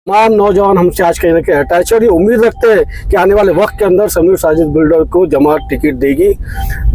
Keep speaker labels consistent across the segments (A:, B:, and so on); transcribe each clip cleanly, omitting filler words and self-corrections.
A: तमाम नौजवान हमसे आज कहीं ना कहीं अटैच है और ये उम्मीद रखते हैं कि आने वाले वक्त के अंदर समीर साजिद बिल्डर को जमात टिकट देगी।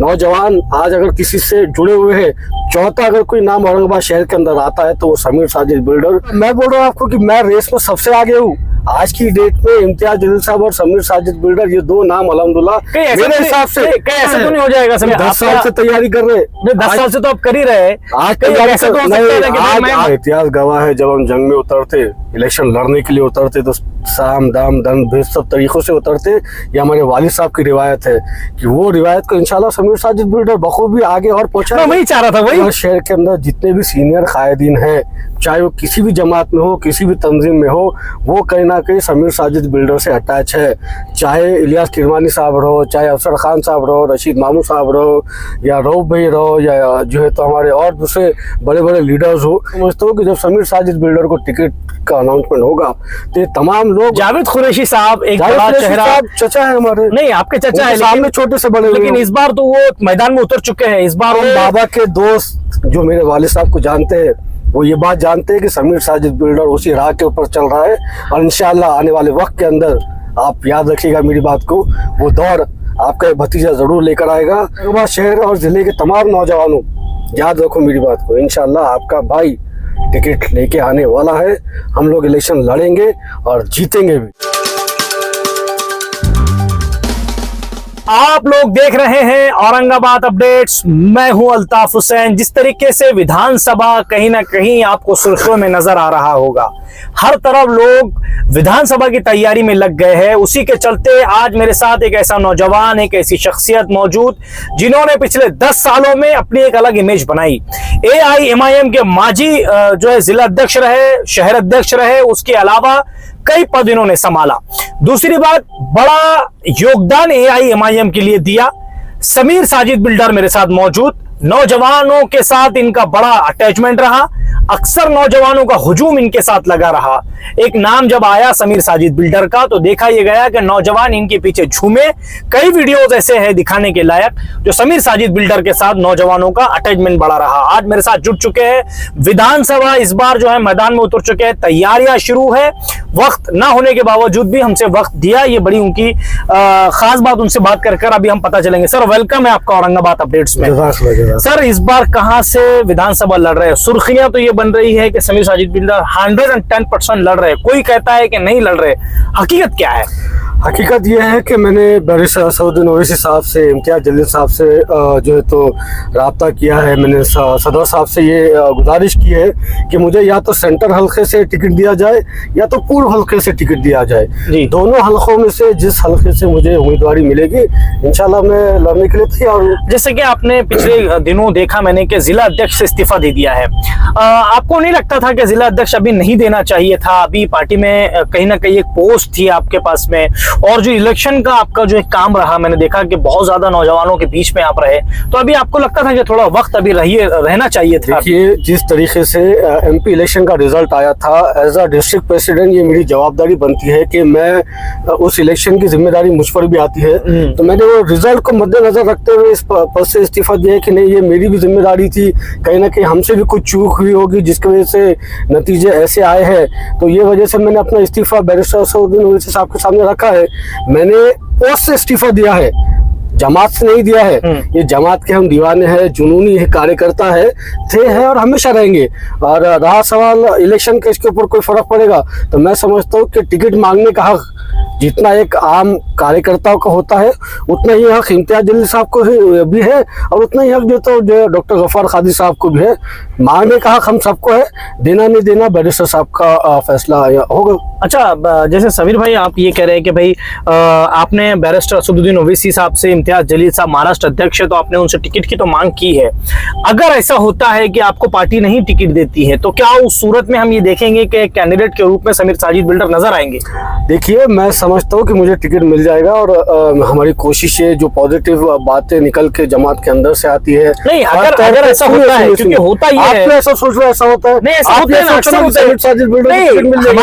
A: नौजवान आज अगर किसी से जुड़े हुए हैं, चौथा अगर कोई नाम औरंगाबाद शहर के अंदर आता है तो वो समीर साजिद बिल्डर। मैं बोल रहा हूँ आपको कि मैं रेस में सबसे आगे हूँ। आज की डेट में इम्तियाज जलील साहब और समीर साजिद बिल्डर, ये दो नाम अल्हम्दुलिल्लाह मेरे हिसाब से
B: ऐसा तो नहीं हो जाएगा।
C: 10 साल से तैयारी कर रहे,
B: 10 साल से तो आप कर ही रहे।
C: आज ऐसा तो इतिहास गवाह है, जब हम जंग में उतरते, इलेक्शन लड़ने के लिए उतरते तो साम दाम दम भेद सब तरीकों से उतरते। ये हमारे वालिद साहब की रिवायत है कि वो रिवायत को इंशाल्लाह समीर साजिद बिल्डर बखूबी आगे और पहुंचा।
B: मैं वही चाह रहा था, वही
C: शहर के अंदर जितने भी सीनियर कायदीन हैं, चाहे वो किसी भी जमात में हो, किसी भी तंजीम में हो, वो कहीं ना कहीं समीर साजिद बिल्डर से अटैच है। चाहे इलियास किरमानी साहब रहो, चाहे अफसर खान साहब रहो, रशीद मामू साहब रहो, या रऊफ भाई रहो, या जो है तो हमारे और दूसरे बड़े बड़े लीडर्स हो। समझता हूँ कि जब समीर साजिद बिल्डर को टिकट का अनाउंसमेंट होगा तो ये तमाम लोग,
B: जावेद कुरैशी साहब एक बड़ा चेहरा,
C: चचा है हमारे,
B: नहीं आपके चचा है,
C: सामने छोटे से बड़े,
B: लेकिन इस बार तो वो मैदान में उतर चुके हैं। इस बार
C: बाबा के दोस्त जो मेरे वालिद साहब को जानते हैं वो ये बात जानते हैं कि समीर साजिद बिल्डर उसी राह के ऊपर चल रहा है और इंशाल्लाह आने वाले वक्त के अंदर आप याद रखिएगा मेरी बात को, वो दौर आपका भतीजा जरूर लेकर आएगा। औरंगाबाद शहर और जिले के तमाम नौजवानों, याद रखो मेरी बात को, इंशाल्लाह आपका भाई टिकट लेके आने वाला है। हम लोग इलेक्शन लड़ेंगे और जीतेंगे भी।
B: आप लोग देख रहे हैं औरंगाबाद अपडेट्स, मैं हूं अल्ताफ हुसैन। जिस तरीके से विधानसभा कहीं ना कहीं आपको सुर्खियों में नजर आ रहा होगा, हर तरफ लोग विधानसभा की तैयारी में लग गए हैं। उसी के चलते आज मेरे साथ एक ऐसा नौजवान, एक ऐसी शख्सियत मौजूद जिन्होंने पिछले 10 सालों में अपनी एक अलग इमेज बनाई। AIMIM के माजी जो है जिला अध्यक्ष रहे, शहर अध्यक्ष रहे, उसके अलावा कई पद इन्होंने संभाला। दूसरी बात, बड़ा योगदान AIMIM के लिए दिया। समीर साजिद बिल्डर मेरे साथ मौजूद, नौजवानों के साथ इनका बड़ा अटैचमेंट रहा, अक्सर नौजवानों का हुजूम इनके साथ लगा रहा। एक नाम जब आया समीर साजिद बिल्डर का तो देखा यह गया कि नौजवान इनके पीछे झूमे। कई वीडियोस ऐसे हैं दिखाने के लायक जो समीर साजिद बिल्डर के साथ नौजवानों का अटैचमेंट बढ़ा रहा। आज मेरे साथ जुड़ चुके हैं, विधानसभा इस बार जो है मैदान में उतर चुके हैं, तैयारियां शुरू है। वक्त ना होने के बावजूद भी हमसे वक्त दिया, ये बड़ी उनकी खास बात। उनसे बात कर अभी हम पता चलेंगे। सर वेलकम है आपका औरंगाबाद अपडेट्स में। सर इस बार कहां से विधानसभा लड़ रहे हैं? सुर्खियां तो ये बन रही है कि समीर साजिद बिल्डर 110% लड़ रहे हैं, कोई कहता है कि नहीं लड़ रहे। हकीकत क्या है?
C: हकीकत यह है कि मैंने बैरिस्टर असदुद्दीन ओवैसी साहब से, इम्तियाज जलील साहब से जो है तो रब्ता किया है। मैंने सदर साहब से ये गुजारिश की है कि मुझे या तो सेंटर हल्के से टिकट दिया जाए या तो पूर्व हल्के से टिकट दिया जाए। दोनों हल्कों में से जिस हल्के से मुझे उम्मीदवारी मिलेगी इंशाल्लाह मैं लड़ने के लिए तैयार हूँ।
B: जैसे कि आपने पिछले दिनों देखा मैंने कि जिला अध्यक्ष से इस्तीफा दे दिया है। आपको नहीं लगता था कि जिला अध्यक्ष अभी नहीं देना चाहिए था? अभी पार्टी में कहीं ना कहीं एक पोस्ट थी आपके पास में, और जो इलेक्शन का आपका जो एक काम रहा, मैंने देखा कि बहुत ज्यादा नौजवानों के बीच में आप रहे, तो अभी आपको लगता था कि थोड़ा वक्त अभी रहना चाहिए था?
C: देखिए, जिस तरीके से MP इलेक्शन का रिजल्ट आया था, एज अ डिस्ट्रिक्ट प्रेसिडेंट ये मेरी जवाबदारी बनती है कि मैं उस इलेक्शन की जिम्मेदारी मुझ पर भी आती है। तो मैंने वो रिजल्ट को मद्देनजर रखते हुए इस पद से इस्तीफा दिया कि नहीं, ये मेरी भी जिम्मेदारी थी। कहीं ना कहीं हमसे भी कुछ चूक हुई होगी जिसकी वजह से नतीजे ऐसे आए हैं। तो ये वजह से मैंने अपना इस्तीफा बैरिस्टर असदुद्दीन ओवैसी साहब के सामने रखा है। मैंने पोस्ट से इस्तीफा दिया है, जमात से नहीं दिया है। ये जमात के हम दीवाने हैं, जुनूनी है, कार्यकर्ता है, थे हैं और हमेशा रहेंगे। और रहा सवाल इलेक्शन के, इसके ऊपर कोई फर्क पड़ेगा तो मैं समझता हूँ कि टिकट मांगने का हक जितना एक आम कार्यकर्ताओं का होता है उतना ही हक इम्तियाज जलील साहब को भी है और उतना ही हक जो डॉक्टर गफ्फार कादरी साहब को भी है। मांगने का हक हम सबको है, देना नहीं देना बैरिस्टर साहब का फैसला होगा।
B: अच्छा, जैसे समीर भाई आप ये कह रहे हैं कि भाई आपने बैरिस्टर असदुद्दीन ओवैसी साहब से, इम्तियाज जलील साहब महाराष्ट्र अध्यक्ष है, तो आपने उनसे टिकट की तो मांग की है। अगर ऐसा होता है कि आपको पार्टी नहीं टिकट देती है तो क्या उस सूरत में हम ये देखेंगे कि कैंडिडेट के रूप में समीर साजिद बिल्डर नजर आएंगे?
C: देखिए, मैं समझता हूँ कि मुझे टिकट मिल जाएगा और हमारी कोशिशें जो पॉजिटिव बातें निकल के जमात के अंदर से आती है।
B: नहीं, अगर ऐसा होता है, क्योंकि होता ही है,
C: ऐसा सोच रहे, ऐसा होता है,
B: नहीं ऐसा होता है,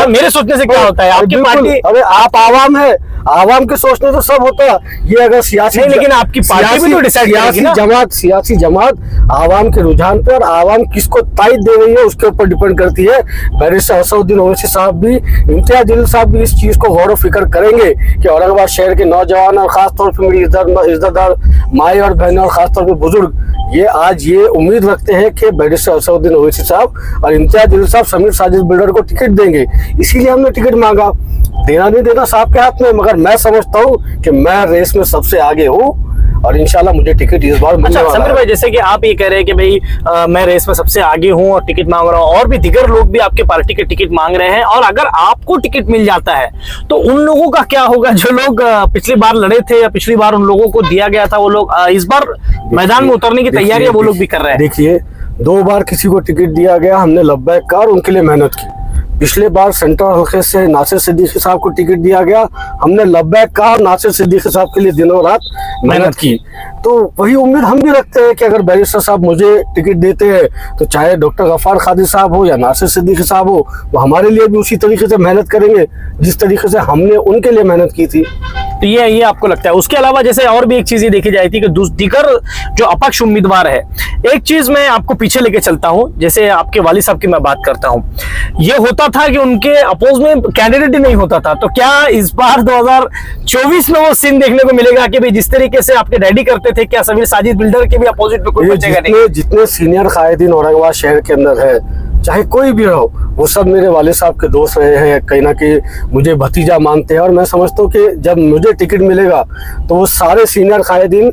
B: मेरे सोचने से क्या होता है? आपकी पार्टी,
C: अरे आप आवाम है, आवाम के सोचने तो सब होता है, ये अगर सियासी
B: नहीं, लेकिन आपकी पार्टी भी तो डिसाइड करेगी ना।
C: सियासी जमात आवाम के रुझान पर, आवाम किसको तायद दे रही है उसके ऊपर डिपेंड करती है। बैरिस्टर असदुद्दीन ओवैसी साहब भी, इम्तियाज जलील साहब भी इस चीज को गौर व फिक्र करेंगे कि औरंगाबाद शहर के नौजवान और खासतौर पर मेरी इज्जतदार माए और बहनें और खासतौर पर बुजुर्ग ये आज ये उम्मीद रखते हैं कि बैरिस्टर असदुद्दीन ओवैसी साहब और इम्तियाज जलील साहब समीर साजिद बिल्डर को टिकट देंगे। इसीलिए हमने टिकट मांगा। देना नहीं देना साहब के हाथ में, मगर मैं समझता हूँ कि मैं रेस में सबसे आगे हूँ और इंशाल्लाह मुझे टिकट इस बार मिलने
B: अच्छा
C: वाला
B: समीर
C: है।
B: भाई, जैसे कि आप ये कह रहे हैं कि भाई मैं रेस में सबसे आगे हूं और टिकट मांग रहा हूं, और भी दिगर लोग भी आपके पार्टी के टिकट मांग रहे हैं, और अगर आपको टिकट मिल जाता है तो उन लोगों का क्या होगा जो लोग पिछली बार लड़े थे या पिछली बार उन लोगों को दिया गया था, वो लोग इस बार मैदान में उतरने की तैयारी वो लोग भी कर रहे हैं।
C: देखिए, 2 बार किसी को टिकट दिया गया, हमने लब्बैक कहा और उनके लिए मेहनत की। पिछले बार सेंट्रल हल्के से नासिर सिद्दीकी साहब को टिकट दिया गया, हमने लब्बैक कहा और नासिर सिद्दीकी साहब के लिए दिनों रात मेहनत की। तो वही उम्मीद हम भी रखते हैं कि अगर बैरिस्टर साहब मुझे टिकट देते हैं तो चाहे डॉक्टर गफ्फार कादिर साहब हो या नासिर सिद्दीकी साहब हो, वो हमारे लिए भी उसी तरीके से मेहनत करेंगे जिस तरीके से हमने उनके लिए मेहनत की थी।
B: तो ये आपको लगता है। उसके अलावा जैसे और भी एक चीज ये देखी जाती है कि दीगर जो अपक्ष उम्मीदवार है, एक चीज मैं आपको पीछे लेके चलता हूं, जैसे आपके वालिद साहब की मैं बात करता हूं, ये होता था कि उनके अपोज में कैंडिडेट ही नहीं होता था। तो क्या इस बार 2024 में वो सीन देखने को मिलेगा कि भाई जिस तरीके से आपके डैडी करते थे, क्या समीर साजिद बिल्डर के भी अपोजिट में कोई बचेगा नहीं?
C: जितने सीनियर कायदीन औरंगाबाद शहर के अंदर है, चाहे कोई भी हो, वो सब मेरे वालिद साहब के दोस्त रहे हैं, कहीं ना कहीं मुझे भतीजा मानते हैं। और मैं समझता हूँ कि जब मुझे टिकट मिलेगा तो वो सारे सीनियर कायदीन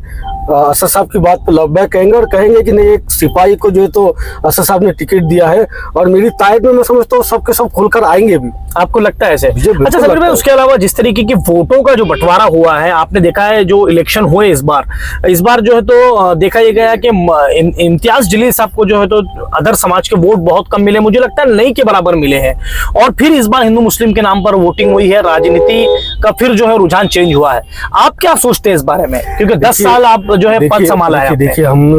C: असद साहब की बात पर लब्बैक कहेंगे और कहेंगे कि नहीं, एक सिपाही को जो है तो असद साहब ने टिकट दिया है। और मेरी तायद में मैं समझता हूँ सबके सब खुलकर आएंगे भी।
B: आपको लगता है ऐसे? अच्छा समीर भाई,
C: है।
B: उसके अलावा जिस तरीके की वोटों का जो बंटवारा हुआ है, आपने देखा है जो इलेक्शन हुए इस बार जो है तो देखा ये गया कि इम्तियाज जलील साहब को जो है तो अदर समाज के वोट बहुत कम मिले, मुझे लगता है नहीं के बराबर मिले हैं। और फिर इस बार हिंदू मुस्लिम के नाम पर वोटिंग हुई है, राजनीति का फिर जो है रुझान चेंज हुआ है। आप क्या सोचते हैं इस बारे में, क्योंकि 10 साल आप जो है पद संभाला है?
C: देखिए, हम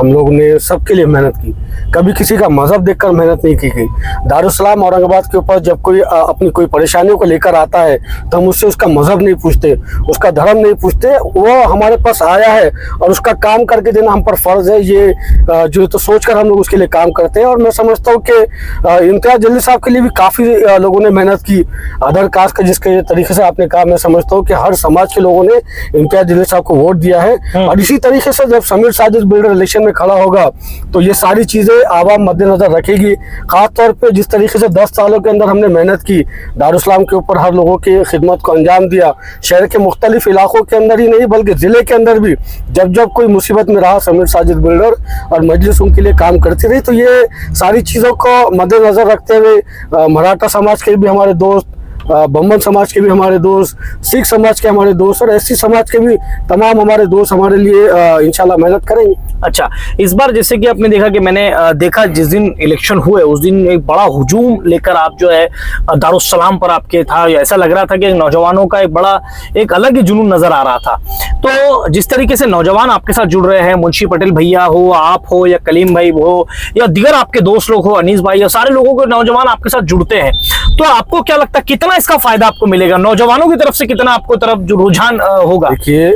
C: लोग ने सबके लिए मेहनत की, कभी किसी का मजहब देखकर मेहनत नहीं की गई। दारुसलाम औरंगाबाद के ऊपर जब कोई अपनी कोई परेशानियों को लेकर आता है तो हम उससे उसका मजहब नहीं पूछते, उसका धर्म नहीं पूछते, वो हमारे पास आया है और उसका काम करके देना हम पर फर्ज है। ये जो तो सोचकर हम लोग उसके लिए काम करते हैं। और मैं समझता हूँ कि इम्तियाज जलील साहब के लिए भी काफ़ी लोगों ने मेहनत की। अदर कास्ट का जिसके तरीके से आपने कहा, मैं समझता हूँ कि हर समाज के लोगों ने इम्तियाज जलील साहब को वोट दिया है। और इसी तरीके से जब समीर साजिद बिल्डर इलेक्शन में खड़ा होगा तो ये सारी चीज़ें आवाम मद्देनजर रखेगी। खासतौर पे जिस तरीके से 10 सालों के अंदर हमने मेहनत की, दारुसलाम के ऊपर हर लोगों की खिदमत को अंजाम दिया, शहर के मुख्तलिफ इलाकों के अंदर ही नहीं बल्कि ज़िले के अंदर भी जब जब कोई मुसीबत में रहा समीर साजिद बिल्डर और मजलिस उनके लिए काम करती रही। तो ये सारी चीज़ों को मद्देनजर रखते हुए मराठा समाज के भी हमारे दोस्त, बम्बन समाज के भी हमारे दोस्त, सिख समाज के हमारे दोस्त और एससी समाज के भी तमाम हमारे दोस्त हमारे लिए इंशाल्लाह मेहनत करेंगे।
B: अच्छा, इस बार जैसे कि आपने देखा कि मैंने देखा जिस दिन इलेक्शन हुए उस दिन एक बड़ा हुजूम लेकर आप जो है दारुस्सलाम पर आपके था, ऐसा लग रहा था कि नौजवानों का एक अलग ही जुनून नजर आ रहा था। तो जिस तरीके से नौजवान आपके साथ जुड़ रहे हैं, मुंशी पटेल भैया हो, आप हो या कलीम भाई हो या दिगर आपके दोस्त लोग हो, अनीस भाई, या सारे लोगों को नौजवान आपके साथ जुड़ते हैं, तो आपको क्या लगता है कितना इसका फायदा आपको मिलेगा? नौजवानों की तरफ से कितना आपको तरफ जो रुझान होगा?
C: देखिए,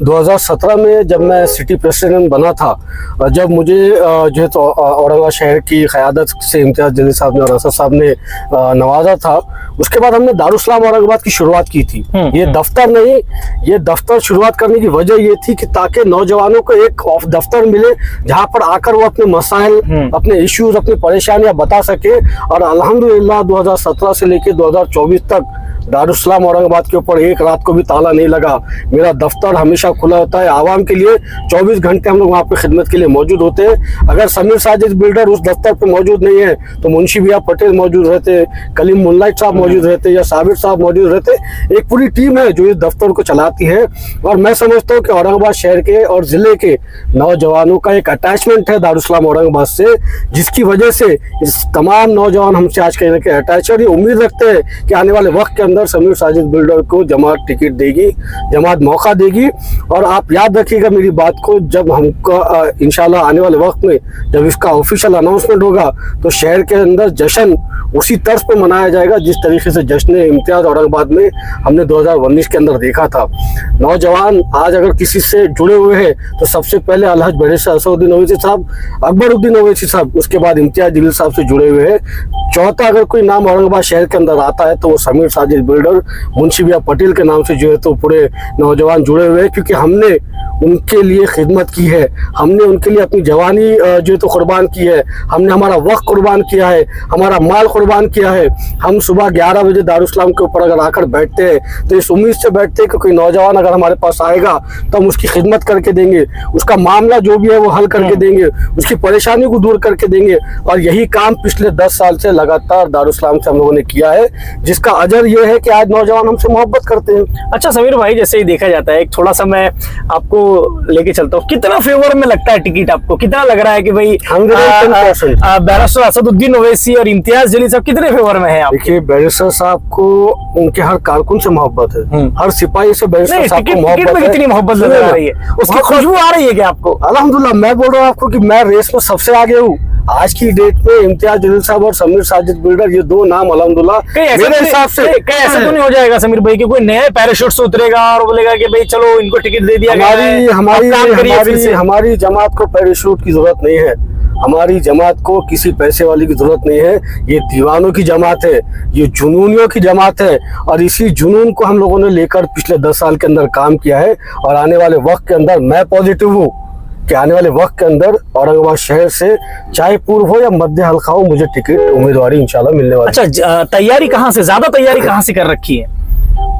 C: 2017 में जब मैं सिटी प्रेसिडेंट बना था, जब मुझे जो है तो औरंगाबाद शहर की क़यादत से इम्तियाज जलील साहब ने और असद साहब ने नवाजा था, उसके बाद हमने दारुसलाम औरंगाबाद की शुरुआत की थी। ये दफ्तर नहीं, ये दफ्तर शुरुआत करने की वजह ये थी कि ताकि नौजवानों को एक दफ्तर मिले जहाँ पर आकर वो अपने मसाइल, अपने इश्यूज, अपनी परेशानियां बता सके। और अल्हम्दुलिल्लाह 2017 से लेकर 2024 तक दारुसलाम औरंगाबाद के ऊपर एक रात को भी ताला नहीं लगा। मेरा दफ्तर हमेशा खुला होता है आवाम के लिए, 24 घंटे हम लोग वहाँ पे खिदमत के लिए मौजूद होते हैं। अगर समीर साजिद बिल्डर उस दफ्तर पे मौजूद नहीं है तो मुंशी भैया पटेल मौजूद रहते, कलीम मुल्लाइट साहब मौजूद रहते या साबिर साहब मौजूद रहते। एक पूरी टीम है जो इस दफ्तर को चलाती है। और मैं समझता हूँ कि औरंगाबाद शहर के और ज़िले के नौजवानों का एक अटैचमेंट है दारुसलाम औरंगाबाद से, जिसकी वजह से इस तमाम नौजवान हमसे आज कहीं ना कहीं अटैच है और ये उम्मीद रखते हैं कि आने वाले वक्त के अंदर समीर साजिद बिल्डर को जमात टिकट देगी, जमात मौका देगी। और आप याद रखिएगा मेरी बात को, जब हमको इंशाल्लाह आने वाले वक्त में जब इसका ऑफिशियल अनाउंसमेंट होगा तो शहर के अंदर जश्न उसी तर्ज पे मनाया जाएगा जिस तरीके से जश्न इम्तियाज औरंगाबाद में हमने 2019 के अंदर देखा था। नौजवान आज अगर किसी से जुड़े हुए हैं तो सबसे पहले अलहज बैरिस्टर असदुद्दीन ओवैसी साहब, अकबरुद्दीन ओवैसी साहब, उसके बाद इम्तियाज जलील साहब से जुड़े हुए हैं। चौथा अगर कोई नाम औरंगाबाद शहर के अंदर आता है तो वो समीर साजिद बिल्डर, मुंशी भैया पटेल के नाम से जो है तो पूरे नौजवान जुड़े हुए हैं, क्योंकि हमने उनके लिए खिदमत की है, हमने उनके लिए अपनी जवानी जो है तो कुर्बान की है, हमने हमारा वक्त कुर्बान किया है, हमारा माल कुर्बान किया है। हम सुबह 11 बजे दारुस्सलाम के ऊपर अगर आकर बैठते हैं तो इस उम्मीद से बैठते हैं कि कोई नौजवान अगर हमारे पास आएगा तो हम उसकी खिदमत करके देंगे, उसका मामला जो भी है वो हल करके देंगे, उसकी परेशानी को दूर करके देंगे। और यही काम पिछले 10 साल से लगातार दारुस्सलाम से हम लोगों ने किया है, जिसका अजर ये है कि आज नौजवान हमसे मोहब्बत करते हैं।
B: अच्छा समीर भाई, जैसे ही देखा जाता है, एक थोड़ा सा मैं आपको लेके चलता हूँ, कितना फेवर में लगता है टिकट आपको? कितना लग रहा है कि भाई
C: 110%
B: बैरिस्टर असदुद्दीन ओवैसी और इम्तियाज जलील साहब कितने फेवर में है आप?
C: देखिए, बैरिस्टर साहब को उनके हर कारकुन से मोहब्बत है, हर सिपाही से बैरिस्टर साहब को
B: टिकट
C: मोहब्बत
B: में
C: है।
B: कितनी मोहब्बत नजर आ रही है? उसकी खुशबू आ रही है क्या आपको?
C: अल्हम्दुलिल्लाह, मैं बोल रहा हूँ आपको कि मैं रेस में सबसे आगे हूँ। आज की डेट में इम्तियाज जलील साहब और समीर साजिद बिल्डर, ये दो नाम अल्हम्दुलिल्लाह मेरे हिसाब से
B: कहीं ऐसा तो नहीं हो जाएगा समीर भाई कि कोई नए पैराशूट से उतरेगा और बोलेगा कि भाई चलो इनको टिकट दे दिया गया है,
C: हमारी जमात को पैराशूट की जरूरत नहीं है, हमारी जमात को किसी पैसे वाली की जरूरत नहीं है। ये दीवानों की जमात है, ये जुनूनियों की जमात है, और इसी जुनून को हम लोगों ने लेकर पिछले 10 साल के अंदर काम किया है। और आने वाले वक्त के अंदर मैं पॉजिटिव हूँ कि आने वाले वक्त के अंदर औरंगाबाद शहर से चाहे पूर्व हो या मध्य हल्का हो, मुझे टिकट उम्मीदवारी इंशाल्लाह मिलने वाली है।
B: अच्छा, तैयारी कहाँ से, ज्यादा तैयारी कहाँ से कर रखी है?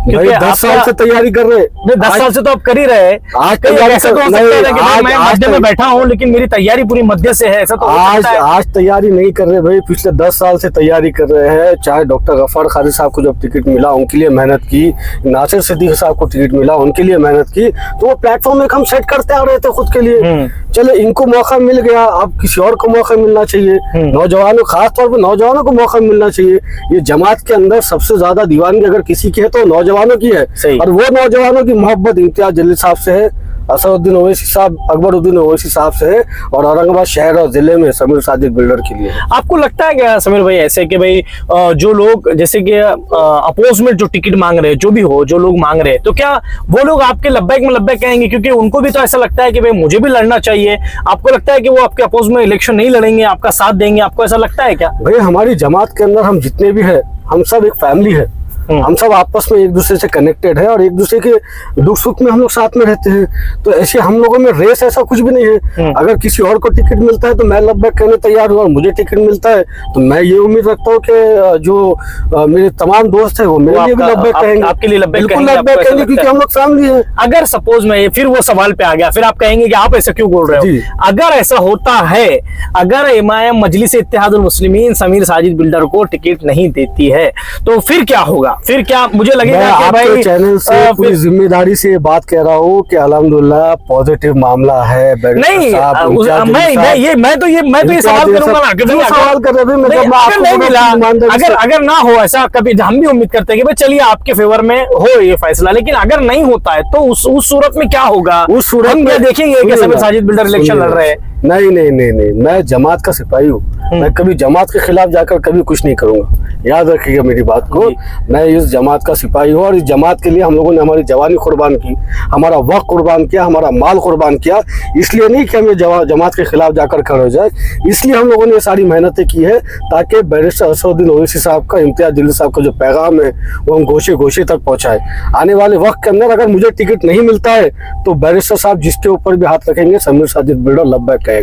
C: भाई 10 साल से तैयारी कर रहे,
B: 10 साल से तो आप कर ही रहे।
C: आज
B: ऐसा तो हो सकता है कि भाई मैं मध्य में बैठा हूँ लेकिन मेरी तैयारी पूरी मध्य से है, ऐसा तो
C: आज तैयारी नहीं कर रहे भाई, पिछले 10 साल से तैयारी कर रहे हैं। चाहे डॉक्टर गफ्फार खालिद साहब को जब टिकट मिला उनके लिए मेहनत की, नासिर सिद्दीकी साहब को टिकट मिला उनके लिए मेहनत की, तो वो प्लेटफॉर्म एक हम सेट करते आ रहे थे खुद के लिए। चले, इनको मौका मिल गया, अब किसी और को मौका मिलना चाहिए। नौजवानों, खासतौर पर नौजवानों को मौका मिलना चाहिए। ये जमात के अंदर सबसे ज्यादा दीवानगी अगर किसी की है तो नौजवानों की है, और वो नौजवानों की मोहब्बत इम्तियाज जलील साहब से है, असदुद्दीन ओवैसी साहब, अकबरुद्दीन ओवैसी साहब से है, और औरंगाबाद शहर और जिले में समीर साजिद बिल्डर के लिए।
B: आपको लगता है क्या समीर भाई ऐसे कि भाई जो लोग जैसे कि अपोज में जो टिकट मांग रहे हैं, जो भी हो, जो लोग मांग रहे हैं, तो क्या वो लोग आपके लब्बैक में लब्बैक कहेंगे? क्योंकि उनको भी तो ऐसा लगता है कि भाई मुझे भी लड़ना चाहिए। आपको लगता है कि वो आपके अपोज में इलेक्शन नहीं लड़ेंगे, आपका साथ देंगे? आपको ऐसा लगता है क्या?
C: भाई हमारी जमात के अंदर हम जितने भी है, हम सब एक फैमिली है, हम सब आपस में एक दूसरे से कनेक्टेड है और एक दूसरे के दुख सुख में हम लोग साथ में रहते हैं। तो ऐसे हम लोगों में रेस ऐसा कुछ भी नहीं है। अगर किसी और को टिकट मिलता है तो मैं लब्बैक कहने तैयार हूँ, और मुझे टिकट मिलता है तो मैं ये उम्मीद रखता हूँ कि जो मेरे तमाम दोस्त है वो मेरे लिए भी लब्बैक कहेंगे,
B: आपके लिए लब्बैक
C: लब्बैक कहेंगे, क्योंकि हम लोग फैमिली है।
B: अगर सपोज में फिर वो सवाल पे आ गया, फिर आप कहेंगे कि आप ऐसा क्यों बोल रहे हो? अगर ऐसा होता है, अगर इमाम मजलिस इत्तेहादुल मुस्लिमीन समीर साजिद बिल्डर को टिकट नहीं देती है तो फिर क्या होगा? फिर क्या मुझे लगेगा कि भाई
C: चैनल से पूरी जिम्मेदारी से बात कह रहा हूँ कि अल्हम्दुलिल्लाह पॉजिटिव मामला है।
B: नहीं, मैं तो ये सवाल करूंगा ना,
C: सवाल कर रहे
B: अगर नहीं मिला, अगर ना हो ऐसा कभी, हम भी उम्मीद करते हैं कि भाई चलिए आपके फेवर में हो ये फैसला, लेकिन अगर नहीं होता है तो उस सूरत में क्या होगा?
C: उस सूरत में
B: देखेंगे कि समीर साजिद बिल्डर इलेक्शन लड़ रहे हैं।
C: नहीं नहीं नहीं नहीं, मैं जमात का सिपाही हूँ, मैं कभी जमात के खिलाफ जाकर कभी कुछ नहीं करूंगा, याद रखिएगा मेरी बात को। मैं इस जमात का सिपाही हूँ और इस जमात के लिए हम लोगों ने हमारी जवानी कुर्बान की, हमारा वक्त कुर्बान किया, हमारा माल कुर्बान किया। इसलिए नहीं कि हम ये जमात के खिलाफ जाकर खड़े हो जाए, इसलिए हम लोगों ने ये सारी मेहनतें की है ताकि बैरिस्टर असदुद्दीन ओवैसी साहब का, इम्तियाज जलील साहब का जो पैगाम है वो हम गोशे गोशे तक पहुँचाए। आने वाले वक्त के अंदर अगर मुझे टिकट नहीं मिलता है तो बैरिस्टर साहब जिसके ऊपर भी हाथ रखेंगे समीर साजिद बिल्डर लब्बैक कहेगा।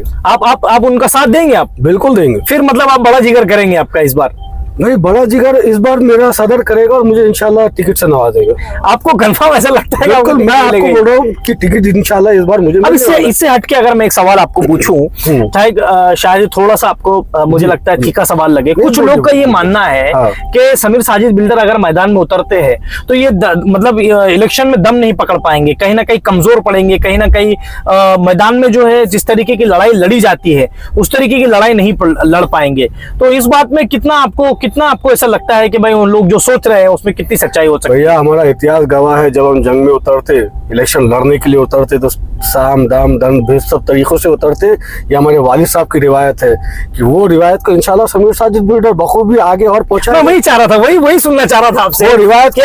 B: आप उनका साथ देंगे? आप
C: बिल्कुल देंगे।
B: फिर मतलब आप बड़ा जिगर करेंगे आपका इस बार?
C: नहीं, बड़ा जिगर इस बार मेरा सदर करेगा और मुझे इंशाल्लाह टिकट से नवाजेगा।
B: आपको कंफर्म ऐसा लगता है?
C: बिल्कुल, मैं आपको बोल रहा हूँ कि टिकट इंशाल्लाह इस बार मुझे।
B: अब इससे हटके अगर मैं एक सवाल आपको पूछूं, चाहे शायद थोड़ा सा आपको मुझे लगता है तीखा सवाल लगे, कुछ लोग का ये मानना है कि समीर साजिद बिल्डर अगर मैदान में उतरते हैं तो ये मतलब इलेक्शन में दम नहीं पकड़ पाएंगे, कहीं ना कहीं कमजोर पड़ेंगे, कहीं ना कहीं मैदान में जो है जिस तरीके की लड़ाई लड़ी जाती है उस तरीके की लड़ाई नहीं लड़ पाएंगे। तो इस बात में कितना आपको कितना आपको ऐसा लगता है कि भाई उन लोग जो सोच रहे हैं उसमें कितनी सच्चाई हो सकती है?
C: भैया हमारा इतिहास गवाह है, जब हम जंग में उतरते, इलेक्शन लड़ने के लिए उतरते तो साम दाम दंड भेद सब तरीकों से उतरते। ये हमारे वालिद साहब की रिवायत है कि वो रिवायत को इंशाल्लाह समीर साजिद बिल्डर बखूबी आगे और पहुंचा।
B: मैं वही चाह रहा था, वही सुनना चाह रहा था आपसे।
C: वो रिवायत
B: कि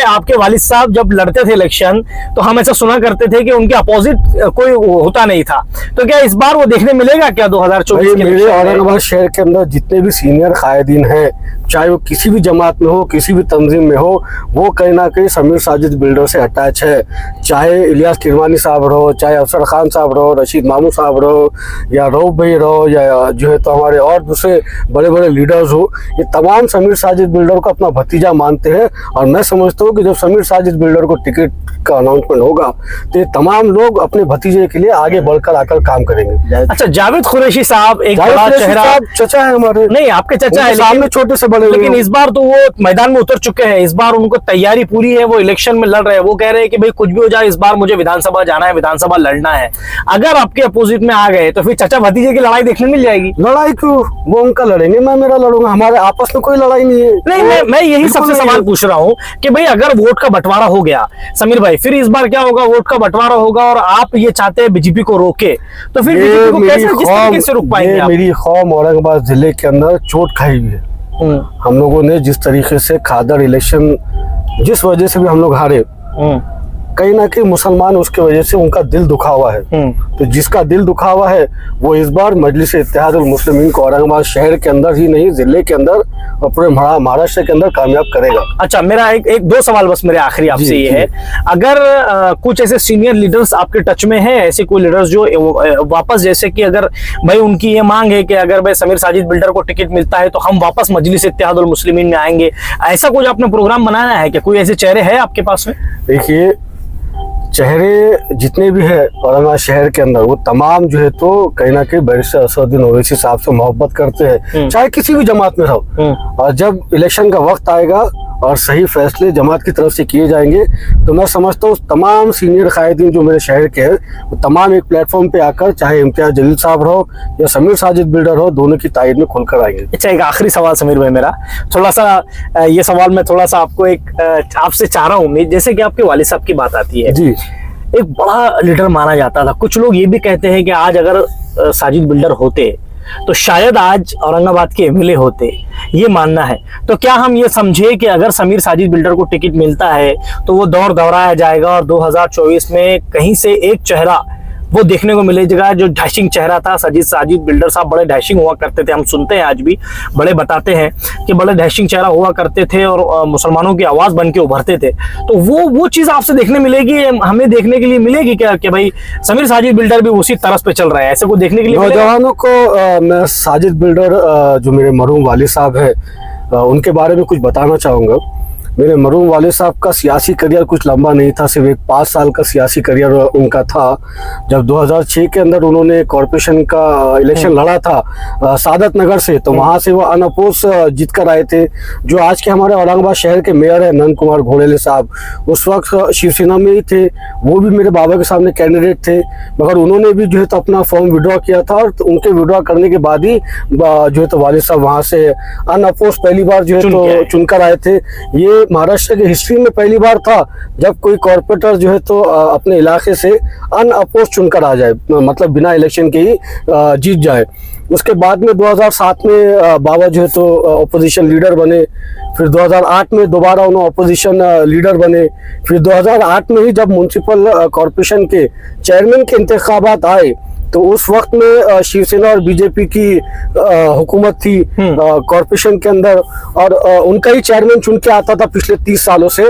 B: आपके वालिद साहब जब लड़ते थे इलेक्शन तो हम ऐसा सुना करते थे कि उनके अपोजिट कोई होता नहीं था। तो क्या इस बार वो देखने मिलेगा क्या 2024 के?
C: मेरे औरंगाबाद शहर के अंदर जितने भी सीनियर कायदीन हैं, चाहे वो किसी भी जमात में हो, किसी भी तंजीम में हो, वो कहीं ना कहीं समीर साजिद बिल्डर से अटैच है। चाहे इलियास किरमानी साहब रहो, चाहे अफसर खान साहब रहो, रशीद मामू साहब रहो, या रऊफ भाई रहो, या जो है तो हमारे और दूसरे बड़े बड़े लीडर्स हो, ये तमाम समीर साजिद बिल्डर को अपना भतीजा मानते हैं। और मैं समझता हूँ कि जब समीर साजिद बिल्डर को टिकट का अनाउंसमेंट होगा तो ये तमाम लोग अपने भतीजे के लिए आगे बढ़कर आकर काम करेंगे।
B: अच्छा, जावेद कुरैशी साहब एक बड़ा चेहरा,
C: चचा है हमारे।
B: नहीं आपके चचा है,
C: सामने छोटे से बड़े,
B: लेकिन इस बार तो वो मैदान में उतर चुके हैं। इस बार उनको तैयारी पूरी है, वो इलेक्शन में लड़ रहे हैं। वो कह रहे हैं कि भाई कुछ भी हो जाए, इस बार मुझे विधानसभा जाना है, विधानसभा लड़ना है। अगर आपके अपोजिट में आ गए तो फिर चचा भतीजे की लड़ाई देखने मिल जाएगी।
C: लड़ाई क्यों? वो उनका लड़ेंगे, मैं मेरा लड़ूंगा। हमारे आपस में कोई लड़ाई नहीं है।
B: नहीं, मैं यही सबसे सवाल पूछ रहा हूँ कि भाई अगर वोट का बंटवारा हो गया समीर भाई, फिर इस बार क्या होगा? वोट का बंटवारा होगा और आप ये चाहते हैं बीजेपी को रोके, तो फिर बीजेपी को कैसे, किस तरीके से रोक पाएंगे आप?
C: मेरी कौम औरंगाबाद जिले के अंदर चोट खाई हुई है। हम लोगों ने जिस तरीके से खादर इलेक्शन, जिस वजह से भी हम लोग हारे, कहीं ना कहीं मुसलमान उसके वजह से उनका दिल दुखा हुआ है। तो जिसका दिल दुखा हुआ है वो इस बार मजलिस इत्तेहादुल मुस्लिमीन को औरंगाबाद शहर के अंदर ही नहीं, जिले के अंदर और पूरे महाराष्ट्र के अंदर कामयाब करेगा।
B: अच्छा, मेरा एक दो सवाल बस मेरे आखिरी आपसे ये है, अगर कुछ ऐसे सीनियर लीडर्स आपके टच में हैं, ऐसे कोई लीडर्स जो वापस, जैसे कि अगर भाई उनकी ये मांग है कि अगर भाई समीर साजिद बिल्डर को टिकट मिलता है तो हम वापस मजलिस इत्तेहादुल मुस्लिमीन में आएंगे, ऐसा कुछ आपने प्रोग्राम बनाया है क्या? कोई ऐसे चेहरे हैं आपके पास में?
C: देखिए, चेहरे जितने भी है औरंगाबाद शहर के अंदर, वो तमाम जो है तो कहीं ना कहीं बैरिस्टर असदुद्दीन ओवैसी साहब से मोहब्बत करते हैं, चाहे किसी भी जमात में रहो। और जब इलेक्शन का वक्त आएगा और सही फैसले जमात की तरफ से किए जाएंगे तो मैं समझता हूँ तमाम सीनियर कायदीन जो मेरे शहर के हैं वो तमाम एक प्लेटफॉर्म पे आकर, चाहे इम्तियाज जलील साहब रहो या समीर साजिद बिल्डर हो, दोनों की तायद में खुलकर आएंगे।
B: अच्छा, एक आखिरी सवाल समीर भाई मेरा, थोड़ा सा ये सवाल मैं थोड़ा सा आपको आपसे चाह रहा हूँ। जैसे कि आपके वालिद साहब की बात आती है जी, एक बड़ा लीडर माना जाता था। कुछ लोग ये भी कहते हैं कि आज अगर साजिद बिल्डर होते तो शायद आज औरंगाबाद के एमएलए होते, ये मानना है। तो क्या हम ये समझे कि अगर समीर साजिद बिल्डर को टिकट मिलता है तो वो दौर दौराया जाएगा और 2024 में कहीं से एक चेहरा वो देखने को मिलेगा जो डैशिंग चेहरा था? साजिद बिल्डर साहब बड़े डैशिंग हुआ करते थे, हम सुनते हैं आज भी, बड़े बताते हैं कि बड़े डैशिंग चेहरा हुआ करते थे और मुसलमानों की आवाज बन के उभरते थे। तो वो चीज आपसे देखने मिलेगी, हमें देखने के लिए मिलेगी क्या कि भाई समीर साजिद बिल्डर भी उसी तरस पे चल रहा है? ऐसे को देखने के लिए
C: नौजवानों को मैं साजिद बिल्डर जो मेरे मरहूम वालिद साहब है उनके बारे में कुछ बताना चाहूँगा। मेरे मरहूम वालिद साहब का सियासी करियर कुछ लंबा नहीं था, सिर्फ एक 5 साल का सियासी करियर उनका था। जब 2006 के अंदर उन्होंने कॉरपोरेशन का इलेक्शन लड़ा था सादत नगर से, तो वहाँ से वो अनअपोज जीत कर आए थे। जो आज के हमारे औरंगाबाद शहर के मेयर है नंद कुमार घोड़ेले साहब, उस वक्त शिवसेना में ही थे, वो भी मेरे बाबा के सामने कैंडिडेट थे, मगर उन्होंने भी जो है तो अपना फॉर्म विड्रॉ किया था और तो उनके विड्रॉ करने के बाद ही जो है तो वालिद साहब वहाँ से अनअपोज पहली बार जो है तो चुनकर आए थे। ये महाराष्ट्र की हिस्ट्री में पहली बार था जब कोई कॉर्पोरेटर जो है तो अपने इलाके से अनअपोज चुनकर आ जाए, मतलब बिना इलेक्शन के ही जीत जाए। उसके बाद में 2007 में बाबा जो है तो अपोजिशन लीडर बने, फिर 2008 में दोबारा उन्होंने अपोजिशन लीडर बने, फिर 2008 में ही जब म्युनिसिपल कॉर्पोरेशन के चेयरमैन के इंतखाबात आए तो उस वक्त में शिवसेना और बीजेपी की हुकूमत थी कॉर्पोरेशन के अंदर, और उनका ही चेयरमैन चुन के आता था पिछले 30 सालों से।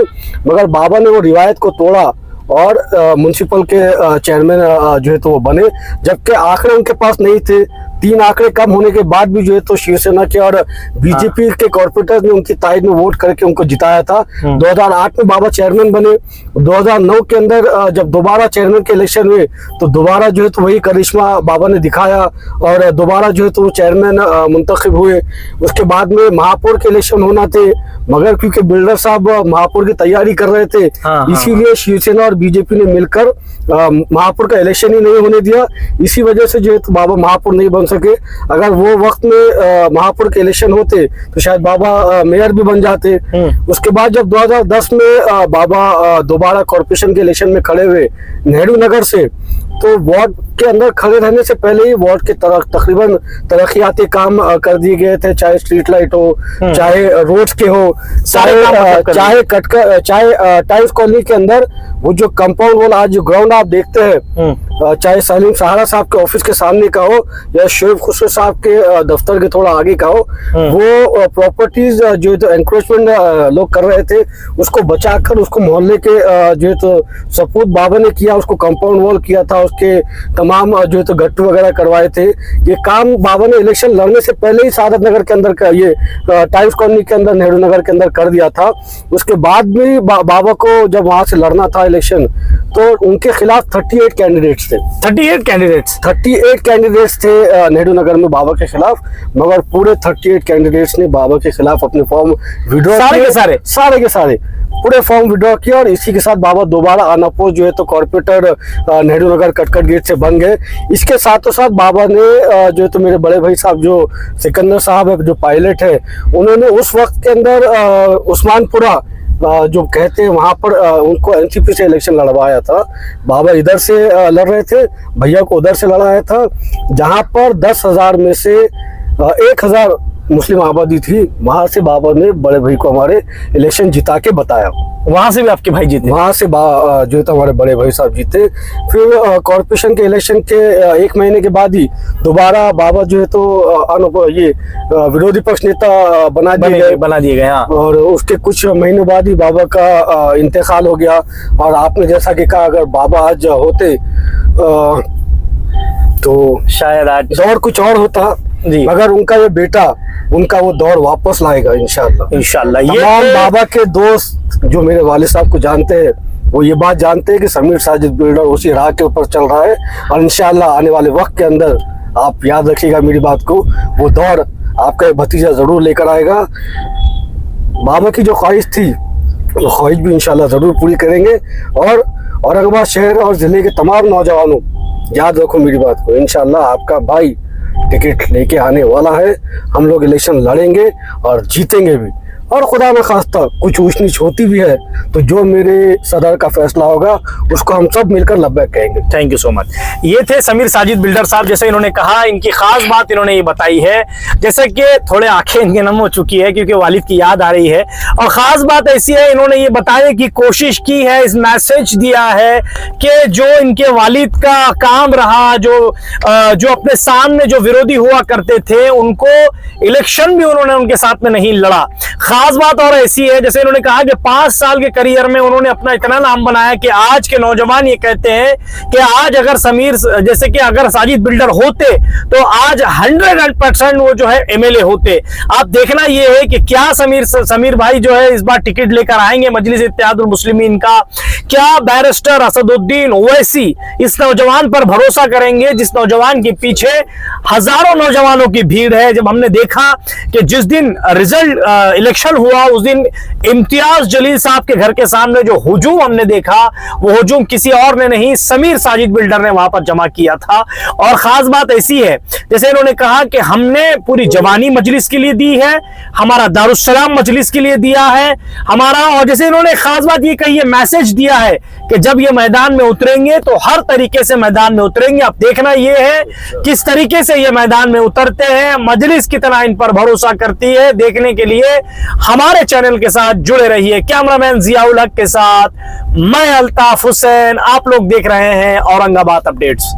C: मगर बाबा ने वो रिवायत को तोड़ा और म्युनिसिपल के चेयरमैन जो है तो वो बने, जबकि आंकड़े उनके पास नहीं थे। 3 आंकड़े कम होने के बाद भी जो है तो शिवसेना के और बीजेपी के कॉर्पोरेटर्स ने उनकी तायद में वोट करके उनको जिताया था। 2008 में बाबा चेयरमैन बने, 2009 के अंदर जब दोबारा चेयरमैन के इलेक्शन हुए तो दोबारा जो है तो वही करिश्मा बाबा ने दिखाया और दोबारा जो है तो चेयरमैन मुंतखब हुए। उसके बाद में महापौर के इलेक्शन होना थे, मगर क्योंकि बिल्डर साहब महापौर की तैयारी कर रहे थे, इसीलिए शिवसेना और बीजेपी ने मिलकर महापौर का इलेक्शन ही नहीं होने दिया। इसी वजह से जो है तो बाबा महापौर नहीं बन सके। अगर वो वक्त में महापुर के इलेक्शन होते तो शायद बाबा मेयर भी बन जाते। उसके बाद जब 2010 में बाबा दोबारा कॉर्पोरेशन के इलेक्शन में खड़े हुए नेहरू नगर से, तो वार्ड के अंदर खड़े रहने से पहले ही वार्ड के तकरीबन तरक्याती काम कर दिए गए थे, चाहे स्ट्रीट लाइट हो, चाहे रोड्स के हो, चाहे टाइल्स कॉलोनी के अंदर वो जो कंपाउंड वॉल, आज जो ग्राउंड आप देखते हैं, चाहे सलीम सहारा साहब के ऑफिस के सामने का हो या शोएब खुसरो साहब के दफ्तर के थोड़ा आगे का हो, वो प्रॉपर्टीज जो तो एंक्रोचमेंट लोग कर रहे थे उसको बचाकर उसको मोहल्ले के जो तो सपूत बाबा ने किया, उसको कंपाउंड वॉल किया था, उसके तमाम जो तो गट्टू वगैरह करवाए थे। ये काम बाबा ने इलेक्शन लड़ने से पहले ही सादत नगर के अंदर का, ये टाइम्स कॉलोनी के अंदर, नेहरू नगर के अंदर कर दिया था। उसके बाद भी बाबा को जब वहां से लड़ना था इलेक्शन, तो उनके खिलाफ 38 कैंडिडेट्स थे। 38 कैंडिडेट्स थे नेहरू नगर में बाबा के खिलाफ, मगर पूरे 38 कैंडिडेट्स ने बाबा के खिलाफ अपने फॉर्म विड्रॉ सारे के सारे पूरे फॉर्म विड्रॉ किया। और इसी के साथ बाबा दोबारा अनअपोज जो है तो कॉर्पोरेटर नेहरू नगर कटकट गेट से बन गए। इसके साथों साथ बाबा ने जो है तो मेरे बड़े भाई साहब जो सिकंदर साहब है, जो पायलट है, उन्होंने उस वक्त के अंदर उस्मानपुरा जो कहते हैं वहां पर उनको एनसीपी से इलेक्शन लड़वाया था। बाबा इधर से लड़ रहे थे, भैया को उधर से लड़ाया था, जहां पर 10,000 में से 1,000 मुस्लिम आबादी थी। वहां से बाबा ने बड़े भाई को हमारे इलेक्शन जिता के बताया।
B: वहां से भी आपके भाई जीते? वहां से
C: जो तो हमारे बड़े भाई साहब जीते। फिर कॉर्पोरेशन के इलेक्शन के 1 महीने के बाद ही दोबारा बाबा जो है तो ये विरोधी पक्ष नेता बना दिए गए। और उसके कुछ महीनों बाद ही बाबा का इंतकाल हो गया। और आपने जैसा कि कहा, अगर बाबा आज होते तो शायद आज दौर कुछ और होता, मगर उनका ये बेटा उनका वो दौर वापस लाएगा इंशाल्लाह। ये बाबा के दोस्त जो मेरे वालिद साहब को जानते हैं, वो ये बात जानते हैं कि समीर साजिद बिल्डर उसी राह के ऊपर चल रहा है। और इंशाल्लाह आने वाले वक्त के अंदर, आप याद रखिएगा मेरी बात को, वो दौर आपका भतीजा जरूर लेकर आएगा। बाबा की जो ख्वाहिश थी वो ख्वाहिश भी इंशाल्लाह जरूर पूरी करेंगे। और औरंगाबाद शहर और जिले के तमाम नौजवानों, याद रखो मेरी बात को, इंशाल्लाह आपका भाई टिकट लेके आने वाला है। हम लोग इलेक्शन लड़ेंगे और जीतेंगे भी। और खुदा न खास्ता कुछ ऊंच नीच होती भी है तो जो मेरे सदर का फैसला होगा उसको हम सब मिलकर लब्बैक कहेंगे।
B: Thank you so much. ये थे समीर साजिद बिल्डर साहब। जैसे इन्होंने कहा, इनकी खास बात इन्होंने ये बताई है, जैसे कि थोड़े आंखें इनके नम हो चुकी है क्योंकि वालिद की याद आ रही है। और खास बात ऐसी है, इन्होंने ये बताने की कोशिश की है, इस मैसेज दिया है कि जो इनके वालिद का काम रहा, जो अपने सामने जो विरोधी हुआ करते थे, उनको इलेक्शन भी उन्होंने उनके साथ में नहीं लड़ा। खास बात और ऐसी है, जैसे इन्होंने कहा कि 5 साल के करियर में उन्होंने अपना इतना नाम बनाया कि आज के नौजवान ये कहते हैं कि आज अगर समीर, जैसे कि अगर साजिद बिल्डर होते तो आज 100% वो जो है एमएलए होते। आप देखना ये है कि क्या समीर भाई जो है इस बार टिकट लेकर आएंगे मजलिस इत्तेहादुल मुस्लिमीन का। क्या बैरिस्टर असदुद्दीन ओवैसी इस नौजवान पर भरोसा करेंगे, जिस नौजवान के पीछे हजारों नौजवानों की भीड़ है। जब हमने देखा कि जिस दिन रिजल्ट इलेक्शन हुआ, उस दिन इम्तियाज जलील साहब के घर के सामने जो हुजूम हमने देखा, वो हुजूम किसी और ने नहीं, समीर साजिद बिल्डर ने वहां पर जमा किया था। और खास बात ऐसी है, जैसे इन्होंने कहा कि हमने पूरी जवानी मजलिस के लिए दी है, हमारा दारुस्सलाम मजलिस के लिए दिया है हमारा। और जैसे इन्होंने खास बात ये कही है, मैसेज दिया है कि जब ये मैदान में उतरेंगे तो हर तरीके से मैदान में उतरेंगे। अब देखना ये है किस तरीके से ये मैदान में उतरते हैं, मजलिस कितना इन पर भरोसा करती है। देखने के लिए हमारे चैनल के साथ जुड़े रहिए। कैमरामैन जियाउल हक के साथ मैं अल्ताफ हुसैन, आप लोग देख रहे हैं औरंगाबाद अपडेट्स।